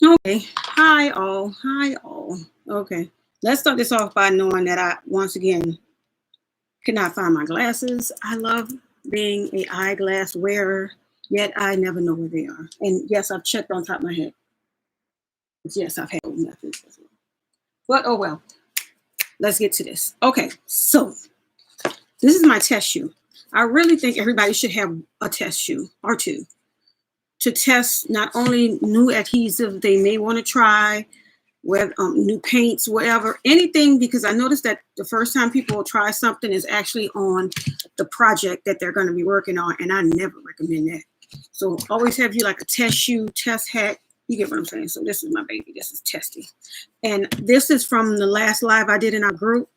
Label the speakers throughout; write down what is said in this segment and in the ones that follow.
Speaker 1: Okay. Hi all. Hi all. Okay. Let's start this off by knowing that I once again could not find my glasses. I love being a eyeglass wearer, yet I never know where they are. And yes, I've checked on top of my head. Yes, I've had methods as well. But oh well. Let's get to this. Okay, so this is my test shoe. I really think everybody should have a test shoe or two to test not only new adhesive they may want to try, with new paints, whatever, anything, because I noticed that the first time people will try something is actually on the project that they're going to be working on, and I never recommend that. So always have you like a test shoe, test hat. You get what I'm saying? So this is my baby. This is Testy. And this is from the last live I did in our group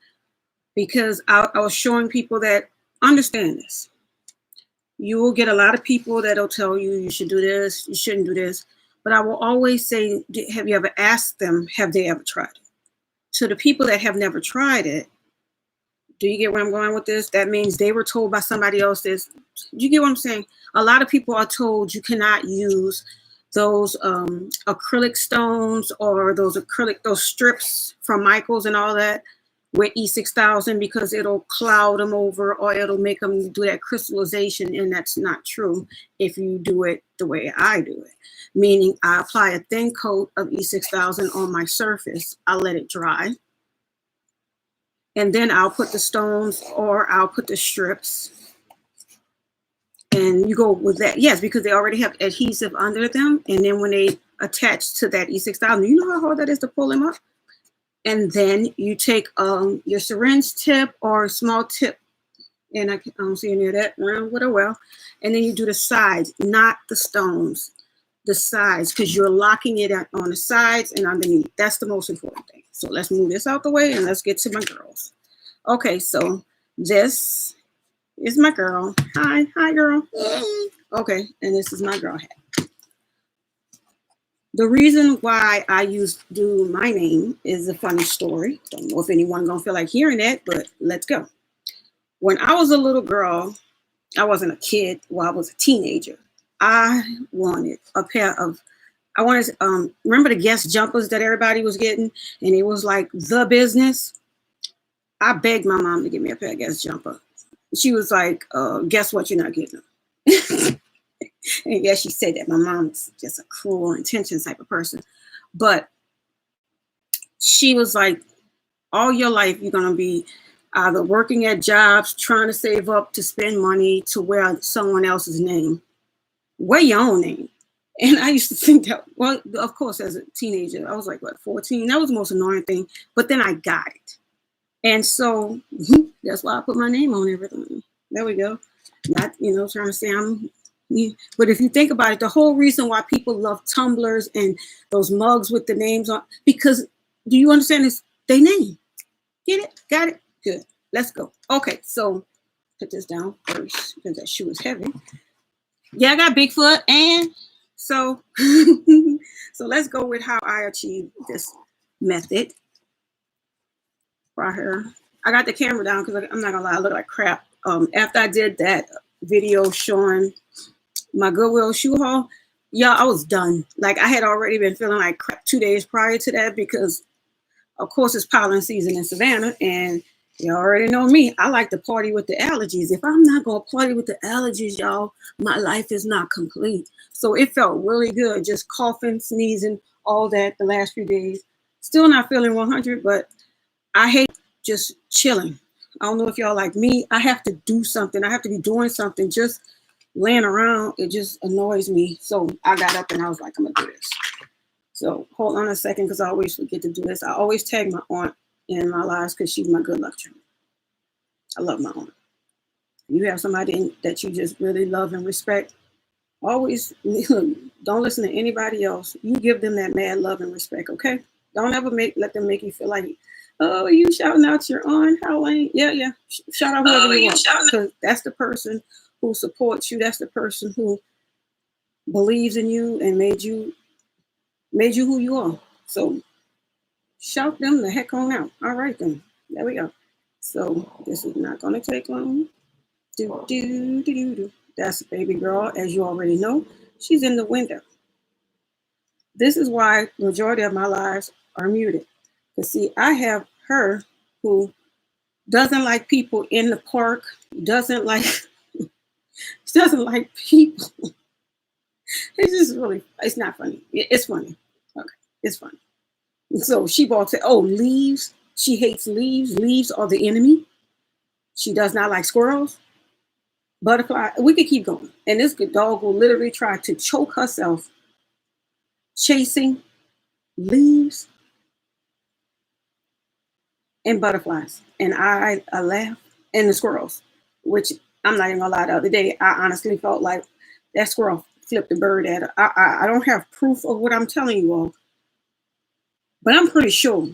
Speaker 1: because I was showing people that understand this. You will get a lot of people that'll tell you you should do this, you shouldn't do this. But I will always say, have you ever asked them, have they ever tried it? To the people that have never tried it, do you get where I'm going with this? That means they were told by somebody else this. Do you get what I'm saying? A lot of people are told you cannot use those acrylic stones or those strips from Michaels and all that with E6000 because it'll cloud them over or it'll make them do that crystallization, and that's not true if you do it the way I do it. Meaning I apply a thin coat of E6000 on my surface, I let it dry, and then I'll put the stones or I'll put the strips, and you go with that. Yes, because they already have adhesive under them, and then when they attach to that E6000, you know how hard that is to pull them up? And then you take your syringe tip or small tip, and I don't see any of that around with a well, and then you do the sides, not the stones, the sides, because you're locking it on the sides and underneath. That's the most important thing. So let's move this out the way and let's get to my girls. Okay, so this is my girl. Hi, girl. Okay, and this is my girl hat. The reason why I do my name is a funny story. Don't know if anyone gonna feel like hearing that, but let's go. When I was a little girl, I wasn't a kid. Well, I was a teenager. I wanted a pair of. I wanted. Remember the Guess jumpers that everybody was getting, and it was like the business. I begged my mom to give me a pair of Guess jumper. She was like, "Guess what? You're not getting them." And yes, she said that. My mom's just a cruel intentions type of person, but she was like, all your life you're gonna be either working at jobs, trying to save up to spend money to wear someone else's name. Wear your own name. And I used to think that, well, of course, as a teenager, I was like, what, 14? That was the most annoying thing. But then I got it. And so that's why I put my name on everything. There we go. Not, trying to say I'm. But if you think about it, the whole reason why people love tumblers and those mugs with the names on, because do you understand this? They name. Get it? Got it? Good. Let's go. Okay, so put this down first because that shoe is heavy. Yeah, I got Bigfoot, and so so let's go with how I achieved this method right here. I got the camera down because I'm not gonna lie, I look like crap. After I did that video showing my Goodwill shoe haul, y'all, I was done. Like I had already been feeling like crap 2 days prior to that because, of course, it's pollen season in Savannah, and you already know me. I like to party with the allergies. If I'm not gonna party with the allergies, y'all, my life is not complete. So it felt really good, just coughing, sneezing, all that the last few days. Still not feeling 100, but I hate just chilling. I don't know if y'all like me. I have to do something. I have to be doing something. Just laying around, it just annoys me. So I got up and I was like, I'm gonna do this. So hold on a second because I always forget to do this. I always tag my aunt in my lives because she's my good luck charm. I love my aunt. You have somebody that you just really love and respect. Always don't listen to anybody else. You give them that mad love and respect, okay? Don't ever let them make you feel like, oh, you shouting out your aunt, how ain't? Yeah. Shout out whoever you want because that's the person who supports you. That's the person who believes in you and made you who you are. So shout them the heck on out. All right then. There we go. So this is not gonna take long. Do. That's baby girl, as you already know. She's in the window. This is why the majority of my lives are muted. Because see, I have her who doesn't like people in the park, doesn't like doesn't like people. It's just really, it's not funny. It's funny. Okay, it's funny. So she walks in, oh, leaves. She hates leaves. Leaves are the enemy. She does not like squirrels, butterfly. We could keep going. And this dog will literally try to choke herself chasing leaves and butterflies. And I laugh. And the squirrels, which I'm not even gonna lie, the other day, I honestly felt like that squirrel flipped the bird at her. I don't have proof of what I'm telling you all, but I'm pretty sure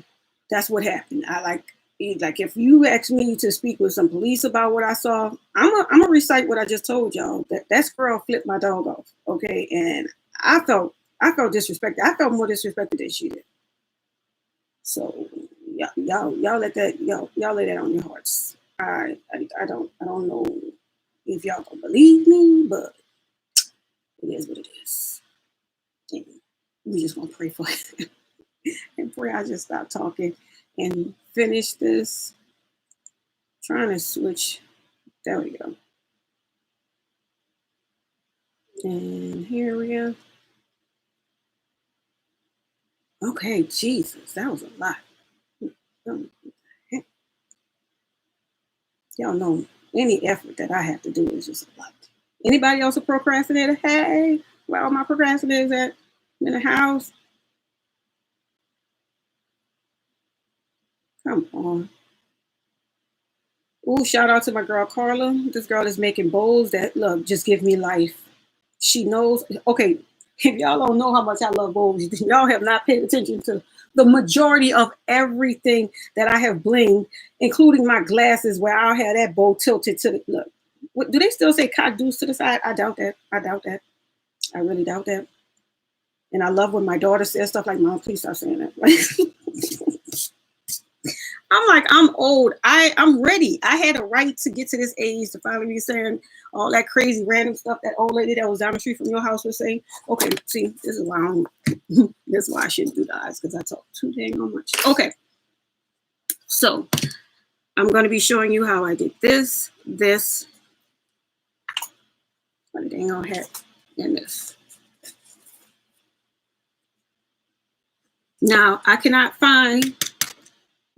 Speaker 1: that's what happened. Like if you ask me to speak with some police about what I saw, I'm gonna recite what I just told y'all. That squirrel flipped my dog off. Okay, and I felt disrespected. I felt more disrespected than she did. So y'all let that y'all lay that on your hearts. I don't know if y'all gonna believe me, but it is what it is. And we just want to pray for it and pray I just stop talking and finish this. Trying to switch. There we go. And here we go. Okay, Jesus, that was a lot. Y'all know any effort that I have to do is just a lot. Anybody else a procrastinator? Hey, where all my procrastinators at? In the house? Come on. Ooh, shout out to my girl Carla. This girl is making bowls that look just give me life. She knows. Okay, if y'all don't know how much I love bowls, y'all have not paid attention to the majority of everything that I have blinged, including my glasses, where I'll have that bowl tilted to the look. What, do they still say cock deuce to the side? I doubt that. I doubt that. I really doubt that. And I love when my daughter says stuff like, "Mom, please stop saying that." I'm like, I'm old. I'm ready. I had a right to get to this age to finally be saying all that crazy random stuff that old lady that was down the street from your house was saying. Okay, see, this is why I don't, this is why I shouldn't do the eyes, because I talk too dang much. Okay, so I'm going to be showing you how I did this, what a dang old hat, and this. Now I cannot find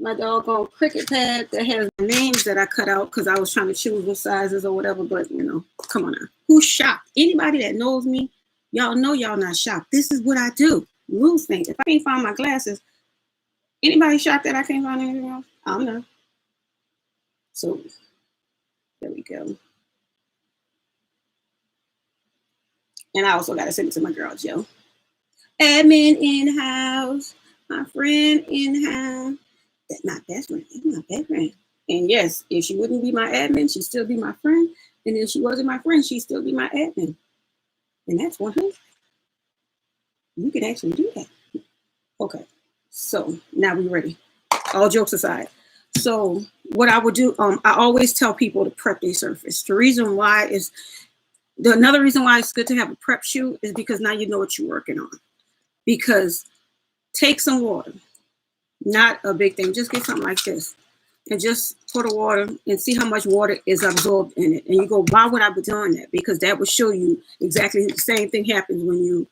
Speaker 1: my doggone Cricut pad that has names that I cut out because I was trying to choose what sizes or whatever. But you know, come on now. Who's shocked? Anybody that knows me, y'all know y'all not shocked. This is what I do. Rules things. If I can't find my glasses, anybody shocked that I can't find anything else? I don't know. So there we go. And I also gotta send it to my girl Joe. Admin in house. My friend in house. That's my best friend. That's my best friend. And yes, if she wouldn't be my admin, she'd still be my friend. And if she wasn't my friend, she'd still be my admin. And that's 100. You can actually do that. Okay. So now we're ready. All jokes aside. So what I would do, I always tell people to prep their surface. The reason why is another reason why it's good to have a prep shoot is because now you know what you're working on. Because take some water. Not a big thing. Just get something like this. And just pour the water and see how much water is absorbed in it. And you go, why would I be doing that? Because that will show you exactly the same thing happens when you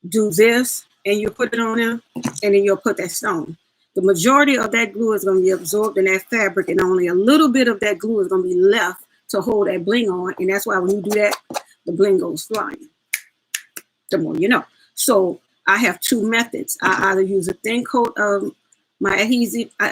Speaker 1: do this and you put it on there and then you'll put that stone. The majority of that glue is going to be absorbed in that fabric and only a little bit of that glue is going to be left to hold that bling on. And that's why when you do that, the bling goes flying. The more you know. So I have two methods. I either use a thin coat of my adhesive. I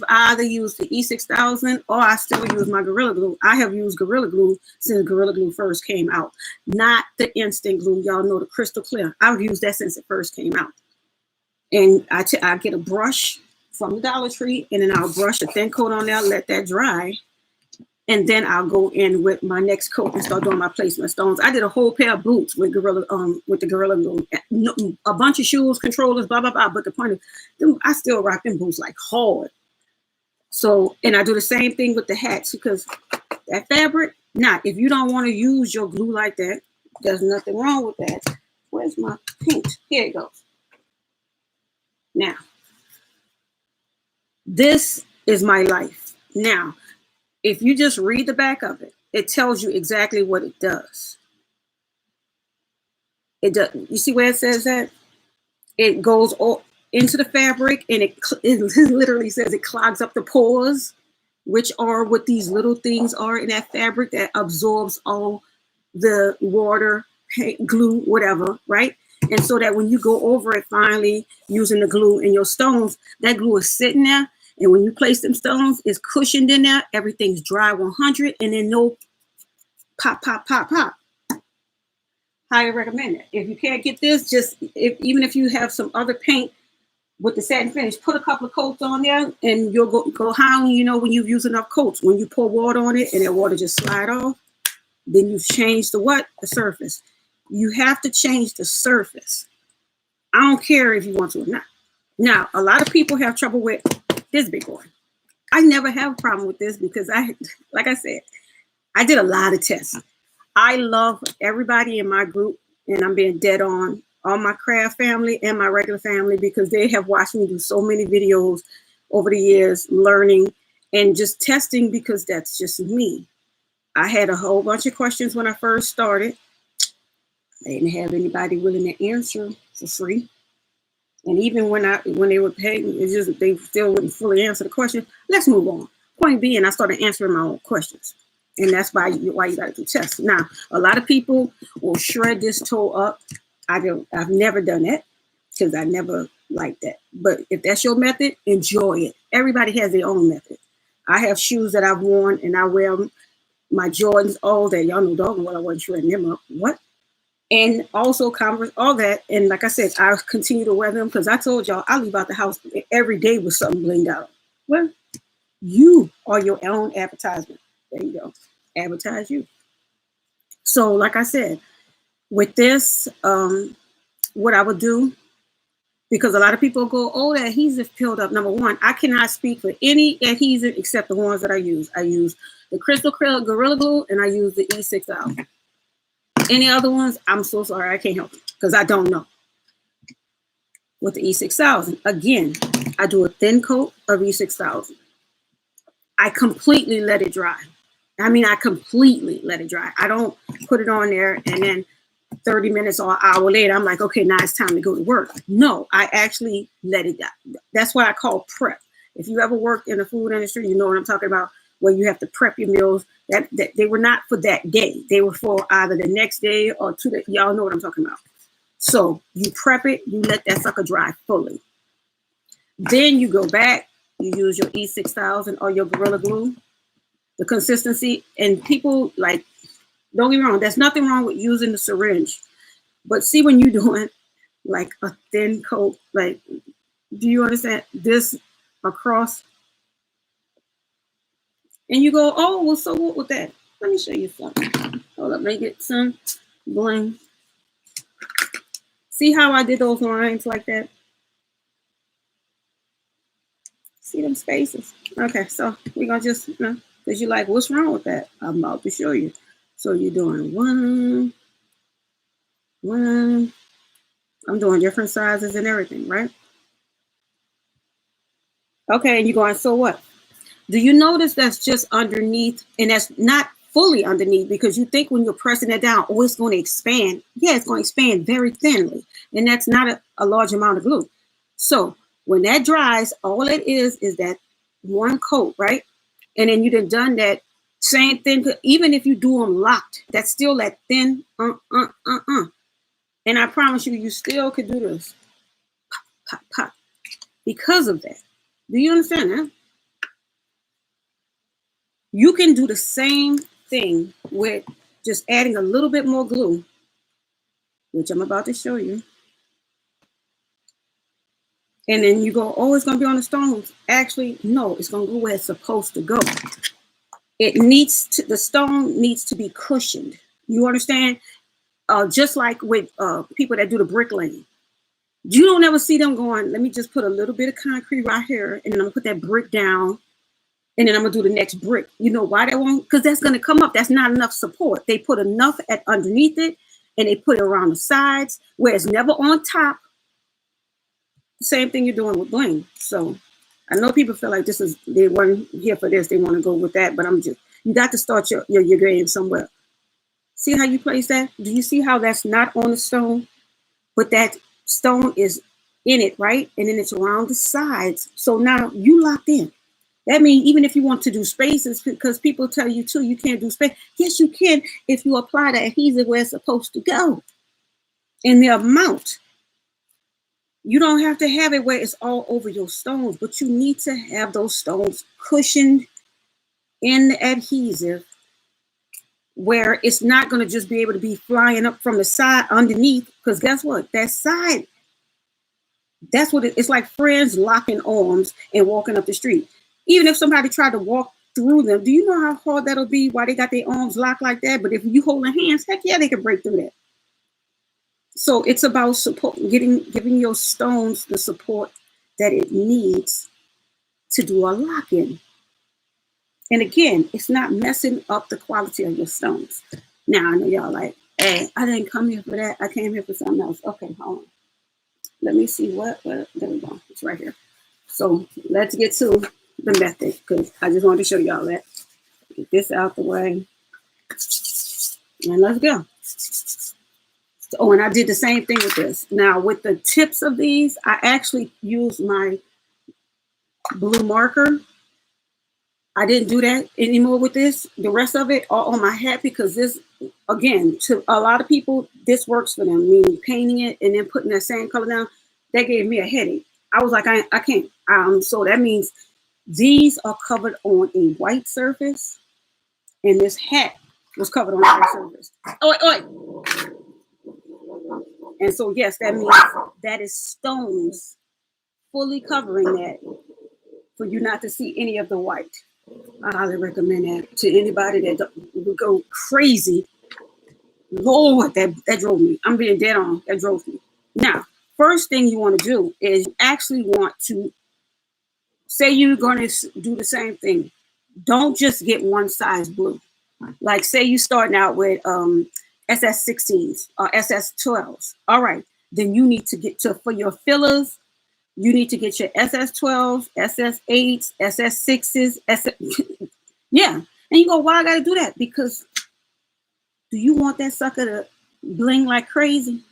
Speaker 1: either use the E6000 or I still use my Gorilla Glue. I have used Gorilla Glue since Gorilla Glue first came out. Not the instant glue. Y'all know the crystal clear. I've used that since it first came out. And I get a brush from the Dollar Tree and then I'll brush a thin coat on there, let that dry. And then I'll go in with my next coat and start doing my placement stones. I did a whole pair of boots with the Gorilla Glue. A bunch of shoes, controllers, blah, blah, blah. But the point is, I still rock them boots like hard. So, and I do the same thing with the hats because that fabric, if you don't want to use your glue like that, there's nothing wrong with that. Where's my paint? Here it goes. Now, this is my life. Now, if you just read the back of it, it tells you exactly what it does. It does. You see where it says that? It goes into the fabric, and it literally says it clogs up the pores, which are what these little things are in that fabric that absorbs all the water, paint, glue, whatever, right? And so that when you go over it finally using the glue in your stones, that glue is sitting there. And when you place them stones, it's cushioned in there. Everything's dry 100, and then no pop, pop, pop, pop. Highly recommend it. If you can't get this, just even if you have some other paint with the satin finish, put a couple of coats on there, and you'll go high. You know, when you've used enough coats, when you pour water on it and that water just slide off, then you've changed the surface. You have to change the surface. I don't care if you want to or not. Now, a lot of people have trouble with this big one. I never have a problem with this because like I said, I did a lot of tests. I love everybody in my group, and I'm being dead on all my craft family and my regular family because they have watched me do so many videos over the years, learning and just testing because that's just me. I had a whole bunch of questions when I first started. I didn't have anybody willing to answer for free. And even when they were paying, they still wouldn't fully answer the question. Let's move on. Point being, I started answering my own questions. And that's why you got to do tests. Now, a lot of people will shred this toe up. I've never done that because I never liked that. But if that's your method, enjoy it. Everybody has their own method. I have shoes that I've worn, and I wear my Jordans all day. Y'all know doggone well I wasn't shredding them up. What? And also Converse, all that. And like I said, I continue to wear them because I told y'all I leave out the house every day with something blinged out. Well, you are your own advertisement. There you go. Advertise you. So like I said, with this, what I would do, because a lot of people go, oh, the adhesive peeled up. Number one, I cannot speak for any adhesive except the ones that I use. I use the Crystal Gorilla Glue, and I use the E6000. Any other ones, I'm so sorry, I can't help it because I don't know. With the E6000, again, I do a thin coat of E6000. I completely let it dry. I completely let it dry. I don't put it on there and then 30 minutes or an hour later, I'm like, okay, now it's time to go to work. No, I actually let it die. That's what I call prep. If you ever worked in the food industry, you know what I'm talking about, where you have to prep your meals. That they were not for that day. They were for either the next day or 2 days. Y'all know what I'm talking about. So you prep it, you let that sucker dry fully. Then you go back, you use your E6000 or your Gorilla Glue. The consistency, and people like, don't get me wrong, there's nothing wrong with using the syringe. But see, when you're doing like a thin coat, like, do you understand this across? And you go, oh, well, so what with that? Let me show you something. Hold up, make it some bling. See how I did those lines like that? See them spaces? Okay, so we're gonna just, because you're like, what's wrong with that? I'm about to show you. So you're doing one. I'm doing different sizes and everything, right? Okay, and you're going, so what? Do you notice that's just underneath, and that's not fully underneath, because you think when you're pressing it down, oh, it's going to expand. Yeah, it's going to expand very thinly, and that's not a large amount of glue. So when that dries, all it is that one coat, right? And then you've done that same thing. Even if you do them locked, that's still that thin. And I promise you still could do this. Pop, pop, pop. Because of that. Do you understand that? You can do the same thing with just adding a little bit more glue, which I'm about to show you. And then you go, oh, it's going to be on the stones. Actually, no, it's going to go where it's supposed to go. The stone needs to be cushioned. You understand? Just like with people that do the bricklaying. You don't ever see them going, let me just put a little bit of concrete right here, and then I'm going to put that brick down, and then I'm going to do the next brick. You know why that won't? Because that's going to come up. That's not enough support. They put enough underneath it, and they put it around the sides where it's never on top. Same thing you're doing with bling. So I know people feel like they weren't here for this, they want to go with that, but you got to start your game somewhere. See how you place that? Do you see how that's not on the stone, but that stone is in it, right? And then it's around the sides. So now you locked in. That means even if you want to do spaces, because people tell you too, you can't do space. Yes, you can if you apply the adhesive where it's supposed to go in the amount. You don't have to have it where it's all over your stones, but you need to have those stones cushioned in the adhesive where it's not going to just be able to be flying up from the side underneath. Because guess what? That side, that's what it's like, friends locking arms and walking up the street. Even if somebody tried to walk through them, do you know how hard that'll be? Why they got their arms locked like that? But if you hold their hands, heck yeah, they can break through that. So it's about support, giving your stones the support that it needs to do a lock-in. And again, it's not messing up the quality of your stones. Now, I know y'all like, hey, I didn't come here for that. I came here for something else. Okay, hold on. Let me see what there we go. It's right here. So let's get to the method, because I just wanted to show y'all that. Get this out the way. And let's go. Oh, and I did the same thing with this. Now, with the tips of these, I actually used my blue marker. I didn't do that anymore with this. The rest of it all on my hat, because this, again, to a lot of people, this works for them. Meaning painting it and then putting that same color down, that gave me a headache. I was like, I can't. So that means these are covered on a white surface, and this hat was covered on a white surface. Oh. And so, yes, that means that is stones fully covering that for you not to see any of the white. I highly recommend that to anybody that would go crazy. Lord, that drove me. I'm being dead on. That drove me. Now, first thing you want to do is you actually want to say you're going to do the same thing. Don't just get one size blue. Like say you starting out with SS16s or SS12s. All right, then you need to get to, for your fillers, you need to get your SS12s, SS8s, SS6s, yeah. And you go, why I gotta do that? Because do you want that sucker to bling like crazy?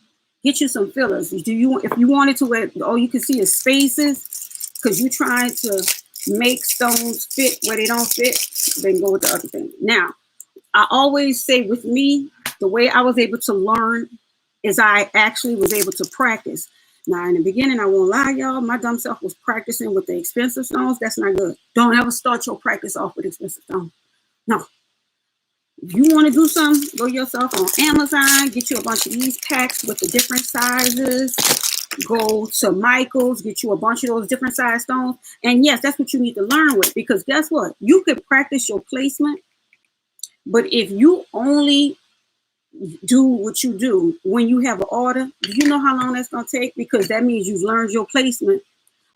Speaker 1: Get you some fillers. If you wanted to where all you can see is spaces, because you're trying to make stones fit where they don't fit, then go with the other thing. Now, I always say with me, the way I was able to learn is I actually was able to practice. Now, in the beginning, I won't lie, y'all, my dumb self was practicing with the expensive stones. That's not good. Don't ever start your practice off with expensive stones. No. If you want to do something, go yourself on Amazon, get you a bunch of these packs with the different sizes. Go to Michael's, get you a bunch of those different size stones. And yes, that's what you need to learn with, because guess what? You could practice your placement, but if you only do what you do when you have an order, do you know how long that's going to take? Because that means you've learned your placement,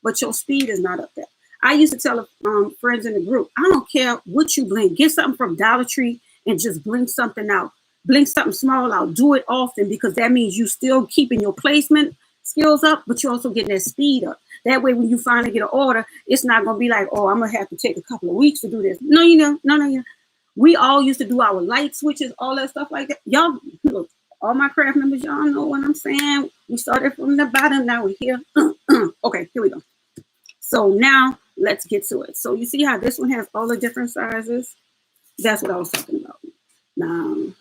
Speaker 1: but your speed is not up there. I used to tell friends in the group, I don't care what you bling. Get something from Dollar Tree and just bling something out. Bling something small out. Do it often, because that means you still keeping your placement skills up, but you're also getting that speed up. That way, when you finally get an order, it's not going to be like, oh, I'm going to have to take a couple of weeks to do this. No, you know, no. We all used to do our light switches, all that stuff like that. Y'all, look, all my craft members, y'all know what I'm saying. We started from the bottom, now we're here. Okay, here we go. So now let's get to it. So you see how this one has all the different sizes? That's what I was talking about. Now,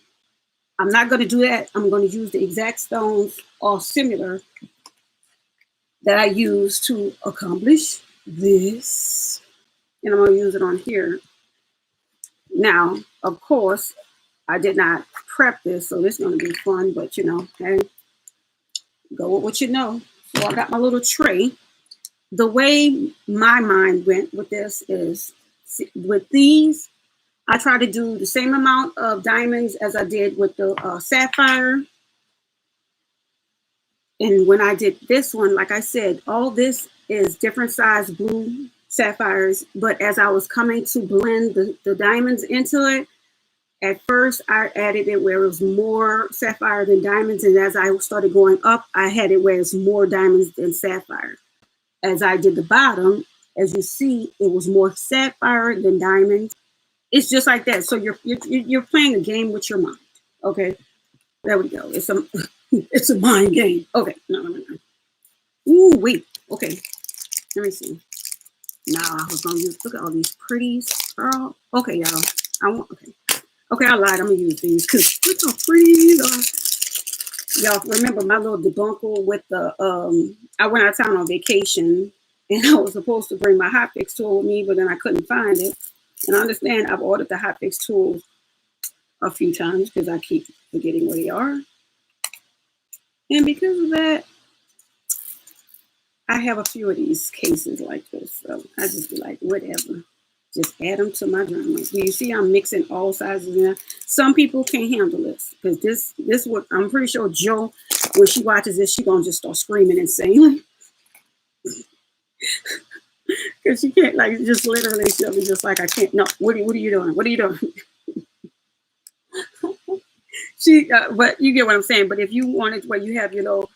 Speaker 1: I'm not going to do that. I'm going to use the exact stones or similar that I use to accomplish this. And I'm going to use it on here. Now, of course, I did not prep this, so this is going to be fun, but you know, okay, go with what you know. So I got my little tray. The way my mind went with this is, with these, I try to do the same amount of diamonds as I did with the sapphire. And when I did this one, like I said, all this is different size blue sapphires, but as I was coming to blend the diamonds into it, At first, I added it where it was more sapphire than diamonds, and as I started going up, I had it where it's more diamonds than sapphire. As I did the bottom, as you see, it was more sapphire than diamonds. It's just like that. So you're playing a game with your mind. Okay, there we go. It's a it's a mind game. Okay, no. Ooh, wait. Okay, let me see. Now I was gonna use. Look at all these pretties. Girl. Okay, y'all. I want. Okay. Okay, I lied. I'm gonna use these because look how pretty these are. Y'all remember my little debacle with the I went out of town on vacation and I was supposed to bring my hot fix tool with me, but then I couldn't find it. And I understand I've ordered the hot fix tools a few times because I keep forgetting where they are. And because of that, I have a few of these cases like this. So I just be like, whatever. Just add them to my journal. Do you see I'm mixing all sizes in? Some people can't handle this because this what I'm pretty sure Joe, when she watches this, she gonna just start screaming insanely. Because she can't like just literally she'll be just like I can't. No, what are you doing? What are you doing? But you get what I'm saying. But if you wanted where you have your little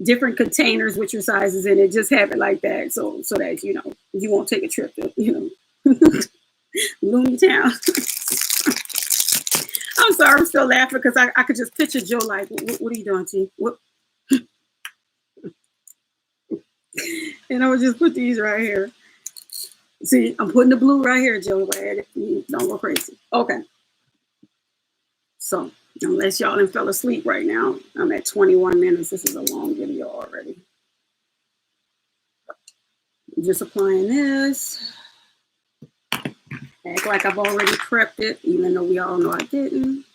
Speaker 1: different containers with your sizes in it, just have it like that, so that you won't take a trip to Looney Town. I'm sorry, I'm still laughing because I could just picture Joe like, what are you doing, T? What? And I would just put these right here. See, I'm putting the blue right here, Joe. Don't go crazy. Okay. So, unless y'all done fell asleep right now, I'm at 21 minutes. This is a long video already. I'm just applying this. Act like I've already prepped it, even though we all know I didn't.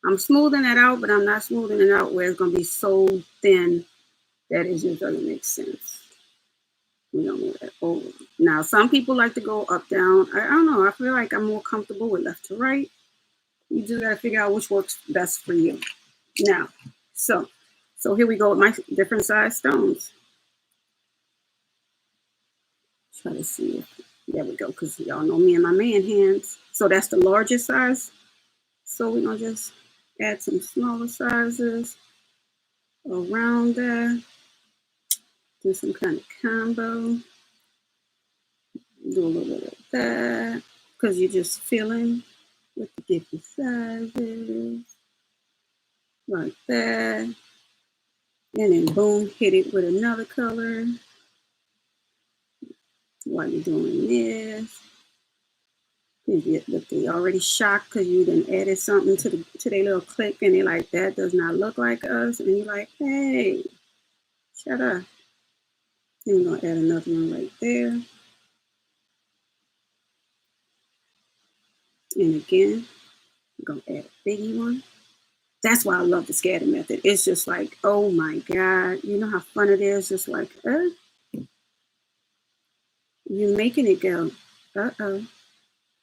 Speaker 1: I'm smoothing that out, but I'm not smoothing it out where it's going to be so thin that it just doesn't make sense. We don't move that over. Now, some people like to go up, down. I don't know. I feel like I'm more comfortable with left to right. You just got to figure out which works best for you. Now, so here we go with my different size stones. Try to see if, there we go, because y'all know me and my man hands. So that's the largest size. So we're going to just add some smaller sizes around there. Do some kind of combo. Do a little bit of that because you're just feeling with the different sizes. Like that. And then boom, hit it with another color while you're doing this. Look, they already shocked because you done added something to their little clip and they're like, that does not look like us. And you're like, hey, shut up. Then we're going to add another one right there. And again, I'm going to add a biggie one. That's why I love the scatter method. It's just like, oh my God, you know how fun it is? Just like, you're making it go, uh-oh.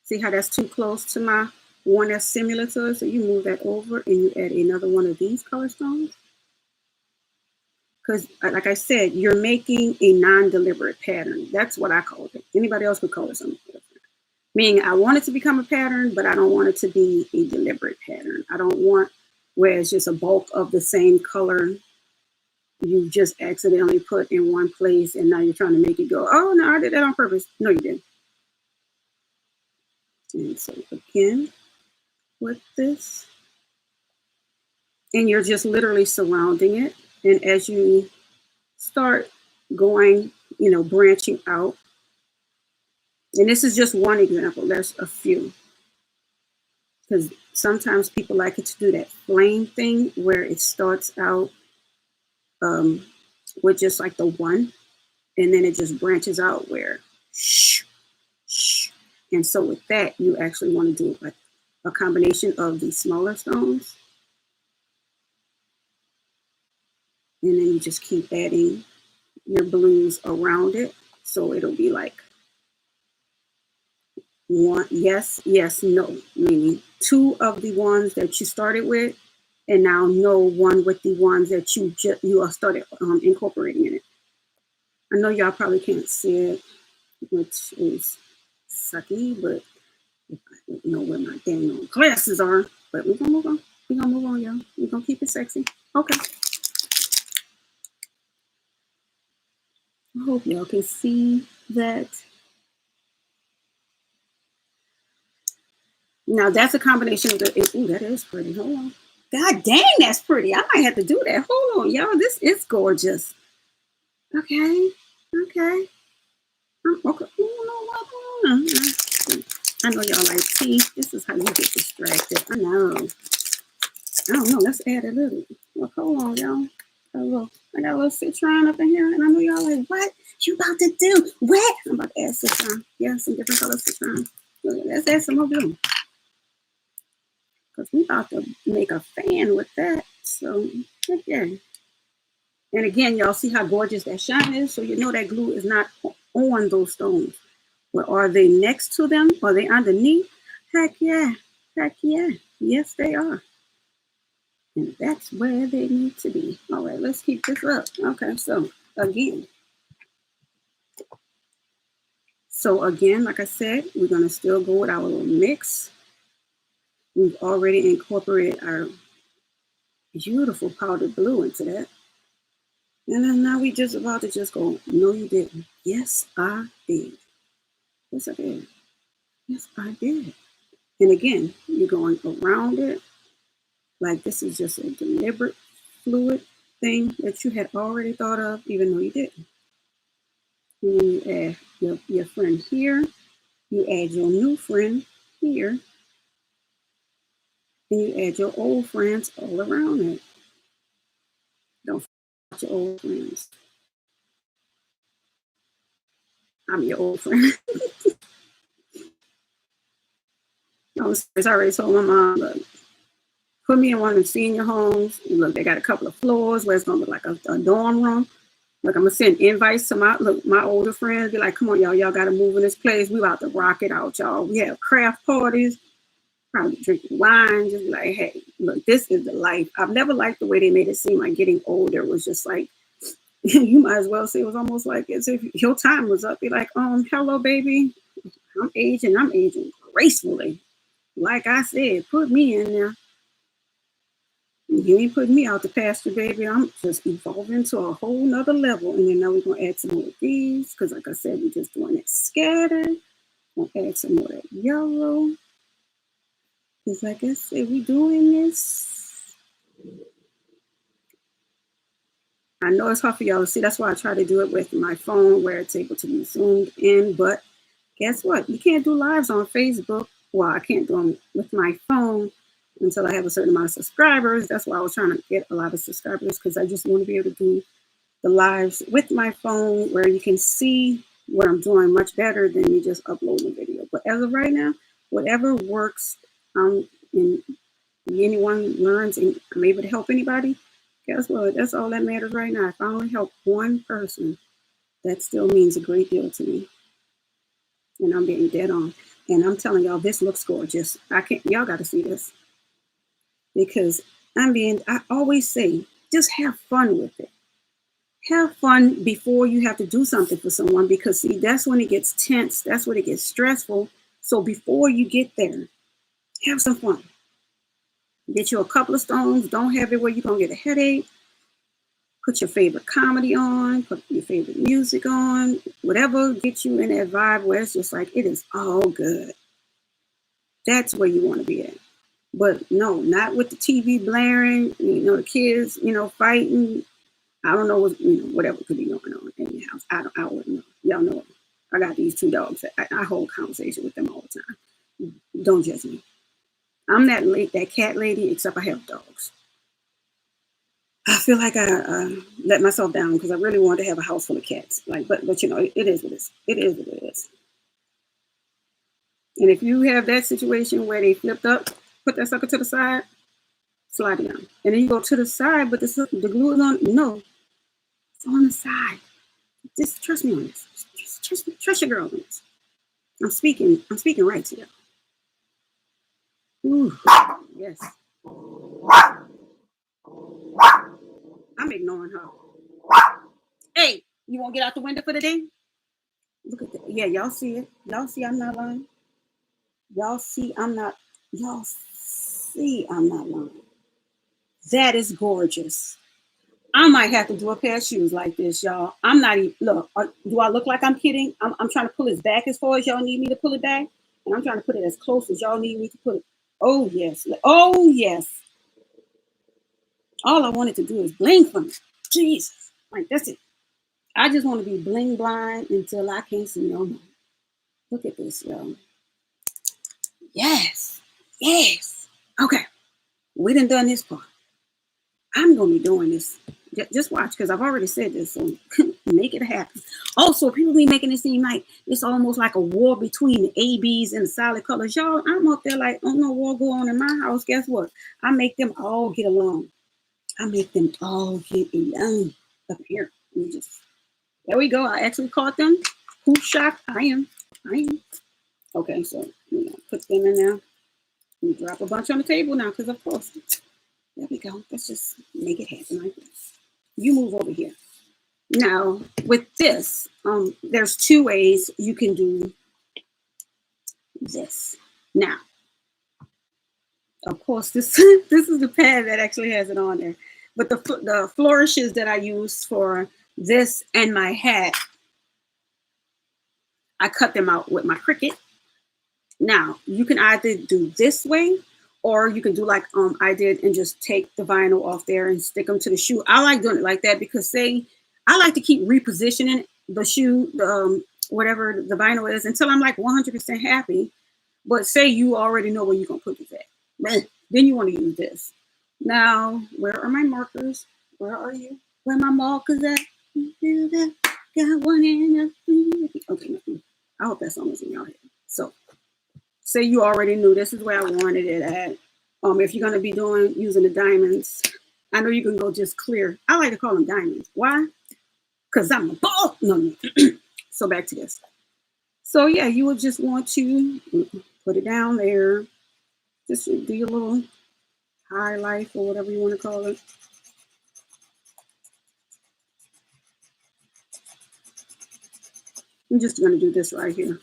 Speaker 1: See how that's too close to my one that's similar to it? So you move that over and you add another one of these color stones. Because like I said, you're making a non-deliberate pattern. That's what I call it. Anybody else would call it something different. Meaning I want it to become a pattern, but I don't want it to be a deliberate pattern. I don't want where it's just a bulk of the same color you just accidentally put in one place and now you're trying to make it go, oh no, I did that on purpose. No, you didn't. And so again, with this, and you're just literally surrounding it. And as you start going, branching out, and this is just one example, there's a few. Because sometimes people like it to do that flame thing where it starts out with just like the one, and then it just branches out where shh, shh. And so with that, you actually want to do like a combination of these smaller stones. And then you just keep adding your blues around it. So it'll be like one, yes, yes, no, meaning two of the ones that you started with, and now no one with the ones that you started incorporating in it. I know y'all probably can't see it, which is sucky, but I don't know where my dang glasses are, but we're gonna move on. We're gonna move on, y'all. We're gonna keep it sexy. Okay. I hope y'all can see that. Now that's a combination of the. Ooh, that is pretty. Hold on. God dang, that's pretty. I might have to do that. Hold on, y'all. This is gorgeous. Okay. Okay. Okay. I know y'all like tea. This is how you get distracted. I know. I don't know. Let's add a little. Well, hold on, y'all. I got a little citron up in here, and I know y'all like, what you about to do? What? I'm about to add citron. Yeah, some different color citron. Let's add some more blue. Because we about to make a fan with that. So, yeah. And again, y'all see how gorgeous that shine is? So you know that glue is not on those stones. But are they next to them? Are they underneath? Heck yeah. Heck yeah. Yes, they are. And that's where they need to be. All right, let's keep this up. Okay, so again. Like I said, we're going to still go with our little mix. We've already incorporated our beautiful powdered blue into that. And then now we just about to just go, no, you didn't. Yes, I did. Yes, I did. Yes, I did. And again, you're going around it. Like this is just a deliberate fluid thing that you had already thought of, even though you didn't. And then you add your friend here. You add your new friend here. And you add your old friends all around it. Don't forget your old friends. I'm your old friend. I already told my mom, look, put me in one of the senior homes. And look, they got a couple of floors where it's going to look like a dorm room. Look, I'm going to send invites to my older friends. Be like, come on, y'all got to move in this place. We about to rock it out, y'all. We have craft parties, probably drinking wine. Just be like, hey, look, this is the life. I've never liked the way they made it seem like getting older was just like, you might as well say it was almost like as if your time was up. Be like, hello, baby. I'm aging gracefully. Like I said, put me in there. You ain't putting me out the pasture, baby. I'm just evolving to a whole nother level. And then now we're going to add some more of these. Because like I said, we're just doing it scattered. We'll add some more of that yellow. Because like I said, we're doing this. I know it's hard for y'all to see. That's why I try to do it with my phone where it's able to be zoomed in. But guess what? You can't do lives on Facebook. Well, I can't do them with my phone until I have a certain amount of subscribers. That's why I was trying to get a lot of subscribers because I just want to be able to do the lives with my phone where you can see what I'm doing much better than you just uploading a video. But as of right now, whatever works and anyone learns and I'm able to help anybody, guess what? That's all that matters right now. If I only help one person, that still means a great deal to me. And I'm being dead on. And I'm telling y'all, this looks gorgeous. Y'all got to see this. Because I always say, just have fun with it. Have fun before you have to do something for someone because see, that's when it gets tense. That's when it gets stressful. So before you get there, have some fun. Get you a couple of stones. Don't have it where you're going to get a headache. Put your favorite comedy on. Put your favorite music on. Whatever gets you in that vibe where it's just like, it is all good. That's where you want to be at. But no, not with the TV blaring, the kids, fighting. I don't know whatever could be going on in the house. I wouldn't know. Y'all know. I got these two dogs. I hold conversation with them all the time. Don't judge me. I'm that cat lady, except I have dogs. I feel like I let myself down because I really wanted to have a house full of cats. But it is what it is. It is what it is. And if you have that situation where they flipped up, put that sucker to the side, slide it down. And then you go to the side, but the glue is on. No, it's on the side. Just trust me on this. Just trust your girl on this. I'm speaking right to you. Ooh, yes. I'm ignoring her. Hey, you won't get out the window for the day? Look at that. Yeah, y'all see it. Y'all see I'm not lying. Y'all see, y'all see, I'm not lying. That is gorgeous. I might have to do a pair of shoes like this, y'all. I'm not even, look, do I look like I'm kidding? I'm trying to pull it back as far as y'all need me to pull it back. And I'm trying to put it as close as y'all need me to put it. Oh, yes. Oh, yes. All I wanted to do is bling for me. Jesus. Like, that's it. I just want to be bling blind until I can't see no more. Look at this, y'all. Yes. Yes. Okay. We done this part. I'm gonna be doing this. Just watch, because I've already said this, so make it happen. Also, people be making it seem like it's almost like a war between the ABs and the solid colors. Y'all, I'm up there like, oh no war go on in my house. Guess what? I make them all get along. I make them all get along up here. There we go. I actually caught them. Who shocked? I am. Okay, so put them in there. We drop a bunch on the table now, because of course. There we go. Let's just make it happen like this. You move over here. Now, with this, there's two ways you can do this. Now, of course, this this is the pad that actually has it on there. But the flourishes that I use for this and my hat, I cut them out with my Cricut. Now, you can either do this way, or you can do like I did and just take the vinyl off there and stick them to the shoe. I like doing it like that because I like to keep repositioning the shoe, the whatever the vinyl is, until I'm like 100% happy. But say you already know where you're gonna put it at, then you want to use this. Now, where are my markers? Where are you? Where my markers at? Got one in a okay. I hope that song is in your head. So, say you already knew this is where I wanted it at. If you're gonna be using the diamonds, I know you can go just clear. I like to call them diamonds. Why? Because I'm a ball. No. So back to this. So yeah, you would just want to put it down there. Just do your little highlight or whatever you want to call it. I'm just gonna do this right here.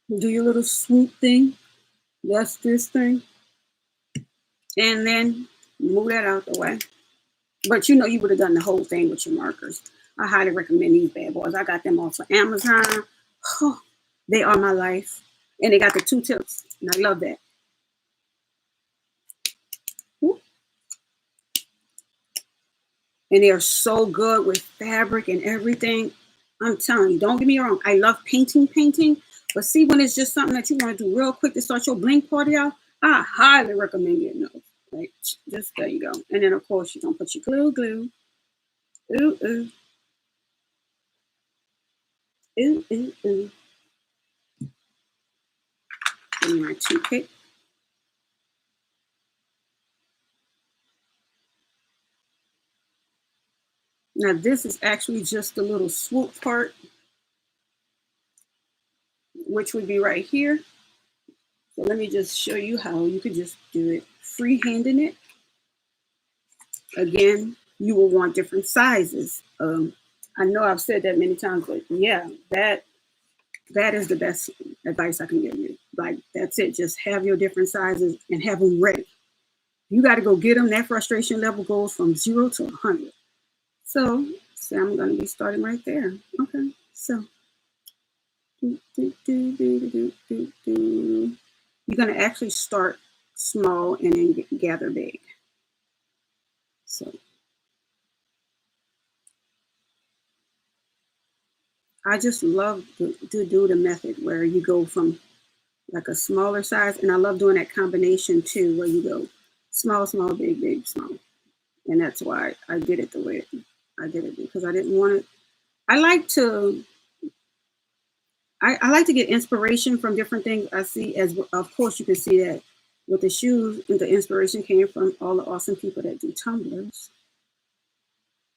Speaker 1: Do your little swoop thing. That's this thing. And then move that out the way. But you would have done the whole thing with your markers. I highly recommend these bad boys. I got them off of Amazon. Oh, they are my life. And they got the 2 tips. And I love that. Ooh. And they are so good with fabric and everything. I'm telling you, don't get me wrong. I love painting. But see, when it's just something that you want to do real quick to start your blank party out, I highly recommend getting those. Like, just there you go. And then, of course, you're going to put your glue. Ooh. Ooh. Give me my toothpick. Now, this is actually just the little swoop part, which would be right here. So let me just show you how you could just do it freehanding it. Again, you will want different sizes. I know I've said that many times, but yeah, that is the best advice I can give you. Like, that's it. Just have your different sizes and have them ready. You got to go get them. That frustration level goes from 0 to 100. So I'm going to be starting right there. Okay, so you're going to actually start small and then gather big. So I just love to do the method where you go from like a smaller size, and I love doing that combination too, where you go small, big, small. And that's why I did it the way I did it, because I didn't want it. I like to get inspiration from different things I see. As of course you can see that with the shoes, and the inspiration came from all the awesome people that do tumblers.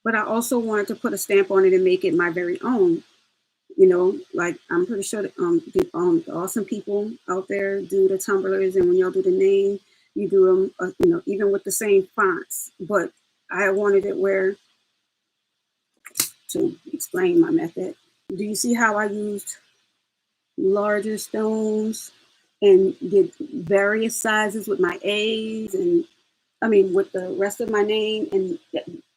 Speaker 1: But I also wanted to put a stamp on it and make it my very own. Like, I'm pretty sure that the awesome people out there do the tumblers, and when y'all do the name, you do them, even with the same fonts. But I wanted it where, to explain my method. Do you see how I used larger stones and get various sizes with my A's and I mean with the rest of my name. And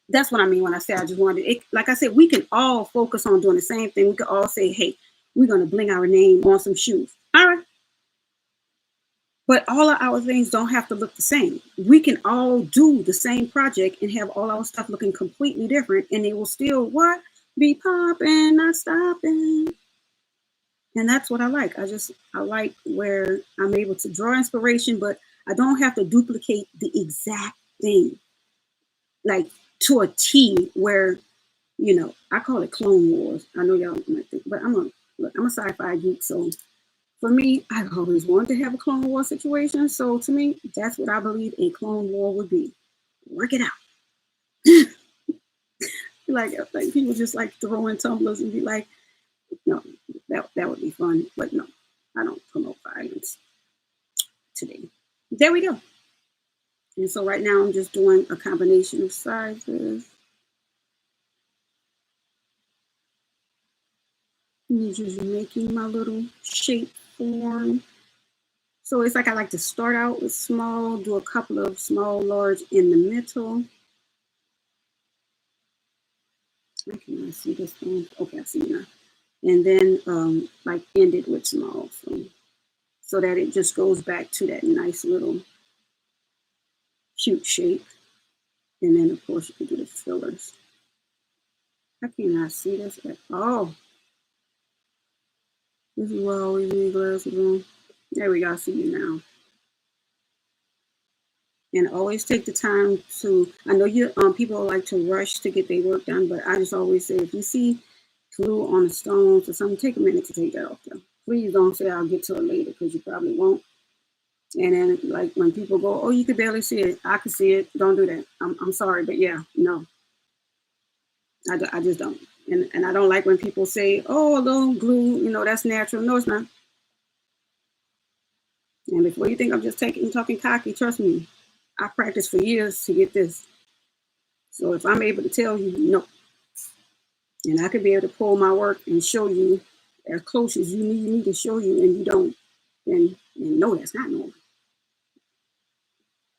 Speaker 1: that's what I mean when I say I just wanted it. Like I said, we can all focus on doing the same thing. We could all say, hey, we're going to bling our name on some shoes. All right. But all of our things don't have to look the same. We can all do the same project and have all our stuff looking completely different, and it will still what? Be popping, not stopping. And that's what I like. I like where I'm able to draw inspiration, but I don't have to duplicate the exact thing, like to a T. Where I call it Clone Wars. I know y'all might think, but I'm a sci-fi geek, so for me, I've always wanted to have a Clone War situation. So to me, that's what I believe a Clone War would be. Work it out. like people just like throwing tumblers and be like, no, that would be fun. But no, I don't promote violence today. There we go. And so right now I'm just doing a combination of sizes. And just making my little shape form. So it's like I like to start out with small, do a couple of small, large in the middle. I cannot see this one. Okay, I see it now. And then like end it with small, so that it just goes back to that nice little cute shape. And then of course you can do the fillers. I cannot see this at all. This is why I always need glasses on. There we go, I see you now. And always take the time to, I know people like to rush to get their work done, but I just always say, if you see glue on the stones or something, take a minute to take that off there. Please don't say I'll get to it later, because you probably won't. And then like when people go, oh, you could barely see it. I can see it. Don't do that. I'm sorry, but yeah, no. I just don't. And I don't like when people say, oh, a little glue, that's natural. No, it's not. And before you think I'm just talking cocky, trust me, I practiced for years to get this. So if I'm able to tell you no, and I could be able to pull my work and show you as close as you need me to show you, and you don't, then no, that's not normal.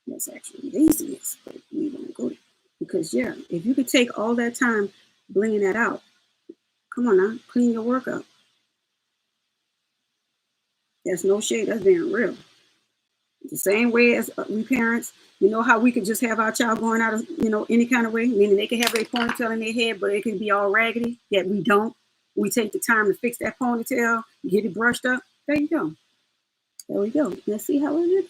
Speaker 1: That's actually laziness, but we won't go there. Because yeah, if you could take all that time blinging that out, come on now, clean your work up. That's no shade, that's being real. The same way as we parents, how we could just have our child going out of, any kind of way, meaning they could have a ponytail in their head, but it could be all raggedy, yet we don't. We take the time to fix that ponytail, get it brushed up. There you go. There we go. Let's see how it is.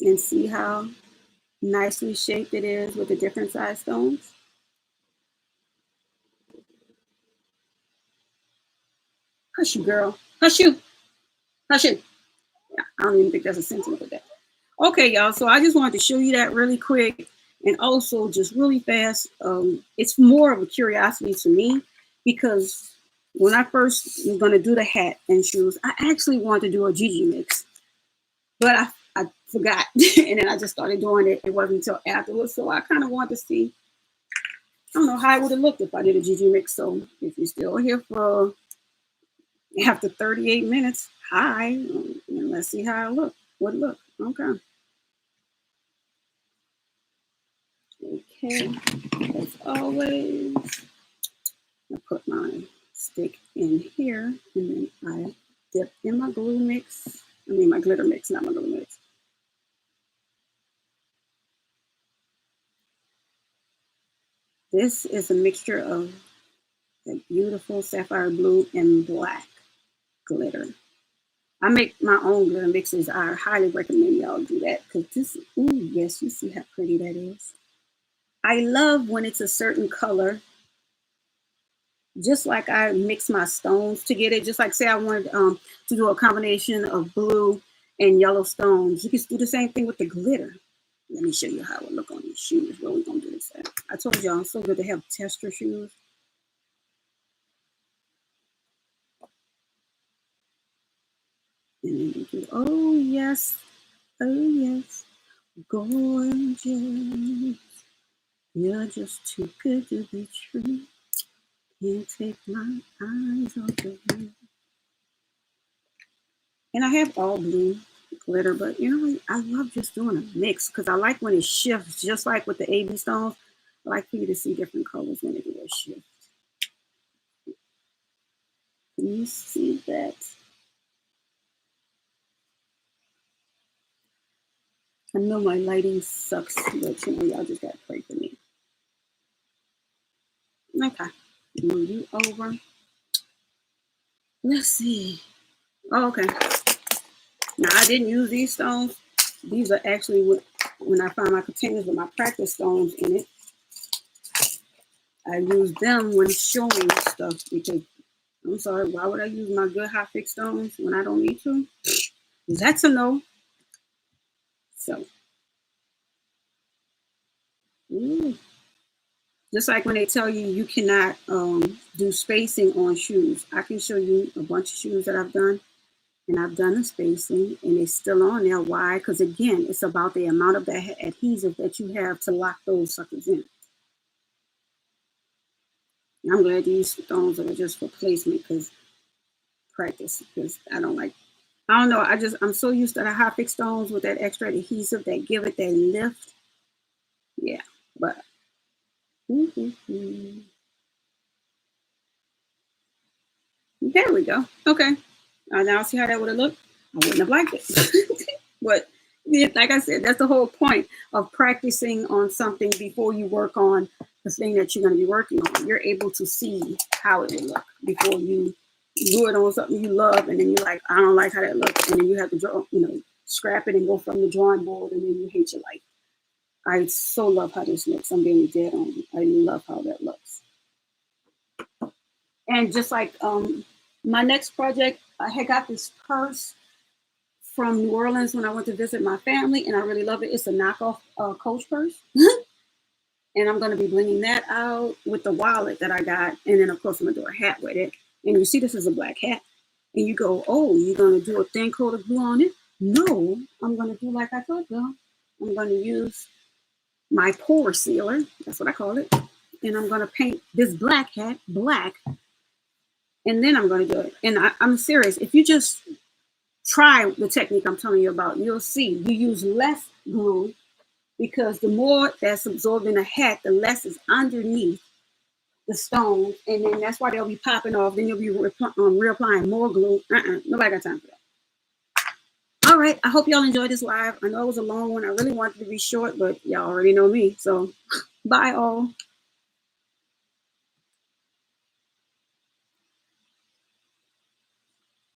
Speaker 1: And see how nicely shaped it is with the different size stones. Hush you, girl. Hush you. Hush you. Yeah, I don't even think that's a sentence with that. Okay, y'all. So I just wanted to show you that really quick, and also just really fast. It's more of a curiosity to me, because when I first was going to do the hat and shoes, I actually wanted to do a Gigi mix, but I forgot. And then I just started doing it. It wasn't until afterwards. So I kind of wanted to see, I don't know how it would have looked if I did a Gigi mix. So if you're still here for after 38 minutes, hi, and let's see how it look. What it look. Okay. Okay, as always, I put my stick in here, and then I dip in my glue mix. I mean my glitter mix, not my glue mix. This is a mixture of the beautiful sapphire blue and black glitter. I make my own glitter mixes. I highly recommend y'all do that, because this, ooh, yes, you see how pretty that is. I love when it's a certain color, just like I mix my stones to get it. Just like say I wanted to do a combination of blue and yellow stones. You can do the same thing with the glitter. Let me show you how it would look on these shoes. Where we gonna do this at? I told y'all it's so good to have tester shoes. And then you do, oh yes, gorgeous. You're just too good to be true. Can't take my eyes off of you. And I have all blue glitter, but you know, I love just doing a mix because I like when it shifts, just like with the AB stones. I like for you to see different colors when they do a shift. Can you see that? I know my lighting sucks, but you know, y'all just gotta pray for me. Okay, move you over. Let's see. Oh, okay. Now I didn't use these stones. These are actually what, when I find my containers with my practice stones in it, I use them when showing stuff because I'm sorry, why would I use my good hot fix stones when I don't need to? That's a no. So, ooh. Just like when they tell you you cannot do spacing on shoes, I can show you a bunch of shoes that I've done, and I've done the spacing, and it's still on there. Why? Because again, it's about the amount of that adhesive that you have to lock those suckers in. And I'm glad these stones are just for placement because practice. Because I don't like. I don't know. I'm so used to the hot fix stones with that extra adhesive that give it that lift. Yeah, but. Mm-hmm. There we go. Okay. Now see how that would have looked? I wouldn't have liked it. But yeah, like I said, that's the whole point of practicing on something before you work on the thing that you're going to be working on. You're able to see how it would look before you do it on something you love, and then you're like, I don't like how that looks, and then you have to draw, scrap it and go from the drawing board, and then you hate your life. I so love how this looks. I'm being dead on. I love how that looks. And just like my next project, I had got this purse from New Orleans when I went to visit my family, and I really love it. It's a knockoff Coach purse, and I'm going to be blinging that out with the wallet that I got, and then of course I'm going to do a hat with it. And you see, this is a black hat, and you go, "Oh, you're going to do a thin coat of glue on it?" No, I'm going to do like I told you. I'm going to use my pore sealer. That's what I call it, and I'm going to paint this black hat black, and then I'm going to do it. And I'm serious. If you just try the technique I'm telling you about, you'll see you use less glue because the more that's absorbed in a hat, the less is underneath the stone, and then that's why they'll be popping off. Then you'll be reapplying more glue. Nobody got time for that. All right, I hope y'all enjoyed this live. I know it was a long one. I really wanted to be short, but y'all already know me. So bye all.